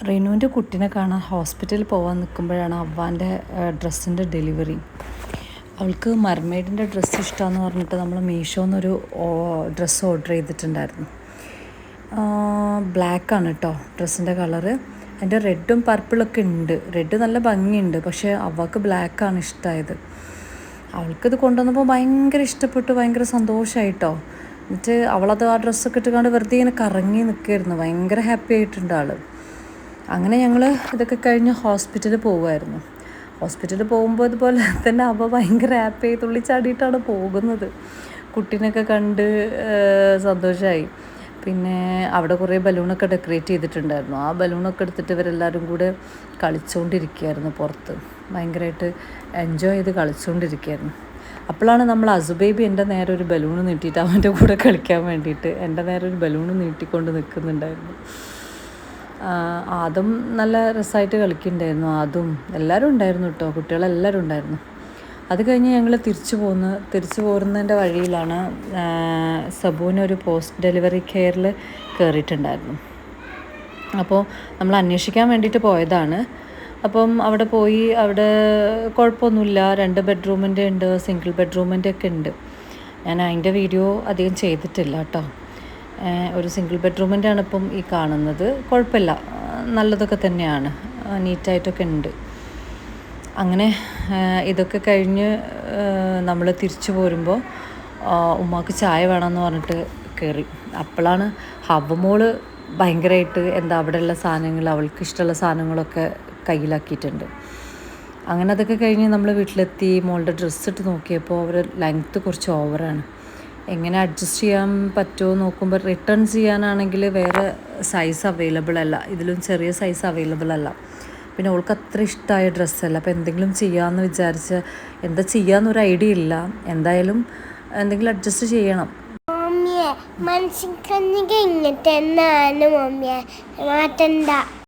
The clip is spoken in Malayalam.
റിനുവിൻ്റെ കുട്ടീനെ കാണാൻ ഹോസ്പിറ്റലിൽ പോകാൻ നിൽക്കുമ്പോഴാണ് അവ്വാൻ്റെ ഡ്രസ്സിൻ്റെ ഡെലിവറി. അവൾക്ക് മർമെയ്ഡിൻ്റെ ഡ്രസ്സ് ഇഷ്ടമാണെന്ന് പറഞ്ഞിട്ട് നമ്മൾ മീഷോന്നൊരു ഡ്രസ്സ് ഓർഡർ ചെയ്തിട്ടുണ്ടായിരുന്നു. ബ്ലാക്കാണ് കേട്ടോ ഡ്രസ്സിൻ്റെ കളറ്. അതിൻ്റെ റെഡും പർപ്പിളൊക്കെ ഉണ്ട്. റെഡ് നല്ല ഭംഗിയുണ്ട്, പക്ഷേ അവൾക്ക് ബ്ലാക്കാണ് ഇഷ്ടമായത്. അവൾക്കിത് കൊണ്ടുവന്നപ്പോൾ ഭയങ്കര ഇഷ്ടപ്പെട്ടു, ഭയങ്കര സന്തോഷമായിട്ടോ. എന്നിട്ട് അവളത് ആ ഡ്രസ്സൊക്കെ ഇട്ടുകൊണ്ട് വെറുതെ ഇങ്ങനെ കറങ്ങി നിൽക്കുമായിരുന്നു. ഭയങ്കര ഹാപ്പി ആയിട്ടുണ്ട് ആൾ. അങ്ങനെ ഞങ്ങൾ ഇതൊക്കെ കഴിഞ്ഞ് ഹോസ്പിറ്റലിൽ പോകുമായിരുന്നു. ഹോസ്പിറ്റലിൽ പോകുമ്പോൾ ഇതുപോലെ തന്നെ അവ ഭയങ്കര ഹാപ്പി ആയി തുള്ളിച്ചാടിയിട്ടാണ് പോകുന്നത്. കുട്ടീനൊക്കെ കണ്ട് സന്തോഷമായി. പിന്നെ അവിടെ കുറേ ബലൂണൊക്കെ ഡെക്കറേറ്റ് ചെയ്തിട്ടുണ്ടായിരുന്നു. ആ ബലൂണൊക്കെ എടുത്തിട്ട് ഇവരെല്ലാവരും കൂടെ കളിച്ചുകൊണ്ടിരിക്കുകയായിരുന്നു പുറത്ത്. ഭയങ്കരമായിട്ട് എൻജോയ് ചെയ്ത് കളിച്ചുകൊണ്ടിരിക്കുകയായിരുന്നു. അപ്പോഴാണ് നമ്മൾ അസുബേബി എൻ്റെ നേരെ ഒരു ബലൂൺ നീട്ടിയിട്ട് അവൻ്റെ കൂടെ കളിക്കാൻ വേണ്ടിയിട്ട് എൻ്റെ നേരെ ഒരു ബലൂൺ നീട്ടിക്കൊണ്ട് നിൽക്കുന്നുണ്ടായിരുന്നു. അതും നല്ല രസമായിട്ട് കളിക്കുന്നുണ്ടായിരുന്നു. അതും എല്ലാവരും ഉണ്ടായിരുന്നു കേട്ടോ, കുട്ടികളെല്ലാവരും ഉണ്ടായിരുന്നു. അത് കഴിഞ്ഞ് ഞങ്ങൾ തിരിച്ചു പോരുന്നതിൻ്റെ വഴിയിലാണ് സബൂനൊരു പോസ്റ്റ് ഡെലിവറി കെയറിൽ കയറിയിട്ടുണ്ടായിരുന്നു. അപ്പോൾ നമ്മൾ അന്വേഷിക്കാൻ വേണ്ടിയിട്ട് പോയതാണ്. അപ്പം അവിടെ പോയി, അവിടെ കുഴപ്പമൊന്നുമില്ല. 2 ബെഡ്റൂമിൻ്റെ ഉണ്ട്, സിംഗിൾ ബെഡ്റൂമിൻ്റെ ഒക്കെ ഉണ്ട്. ഞാൻ അതിൻ്റെ വീഡിയോ അധികം ചെയ്തിട്ടില്ല കേട്ടോ. ഒരു സിംഗിൾ ബെഡ്റൂമിൻ്റെ ആണ് ഇപ്പം ഈ കാണുന്നത്. കുഴപ്പമില്ല, നല്ലതൊക്കെ തന്നെയാണ്, നീറ്റായിട്ടൊക്കെ ഉണ്ട്. അങ്ങനെ ഇതൊക്കെ കഴിഞ്ഞ് നമ്മൾ തിരിച്ചു പോരുമ്പോൾ ഉമ്മാക്ക് ചായ വേണമെന്ന് പറഞ്ഞിട്ട് കയറി. അപ്പോഴാണ് ഹവ്വമോള് ഭയങ്കരമായിട്ട് അവിടെയുള്ള സാധനങ്ങൾ, അവൾക്ക് ഇഷ്ടമുള്ള സാധനങ്ങളൊക്കെ കയ്യിലാക്കിയിട്ടുണ്ട്. അങ്ങനെ അതൊക്കെ കഴിഞ്ഞ് നമ്മൾ വീട്ടിലെത്തി. മോളുടെ ഡ്രസ്സ് ഇട്ട് നോക്കിയപ്പോൾ അവർ ലെങ്ത്ത് കുറച്ച് ഓവറാണ്. എങ്ങനെ അഡ്ജസ്റ്റ് ചെയ്യാൻ പറ്റുമോ നോക്കുമ്പോൾ റിട്ടേൺ ചെയ്യാനാണെങ്കിൽ വേറെ സൈസ് അവൈലബിൾ അല്ല, ഇതിലും ചെറിയ സൈസ് അവൈലബിൾ അല്ല. പിന്നെ അവൾക്ക് അത്ര ഇഷ്ടമായ ഡ്രസ്സല്ല. അപ്പോൾ എന്തെങ്കിലും ചെയ്യാമെന്ന് വിചാരിച്ച് എന്താ ചെയ്യാമെന്നൊരു ഐഡിയ ഇല്ല. എന്തായാലും എന്തെങ്കിലും അഡ്ജസ്റ്റ് ചെയ്യണം. മനുഷ്യൻ ഇങ്ങോട്ട് എന്നാണ് മമ്മിയെ മാറ്റണ്ട.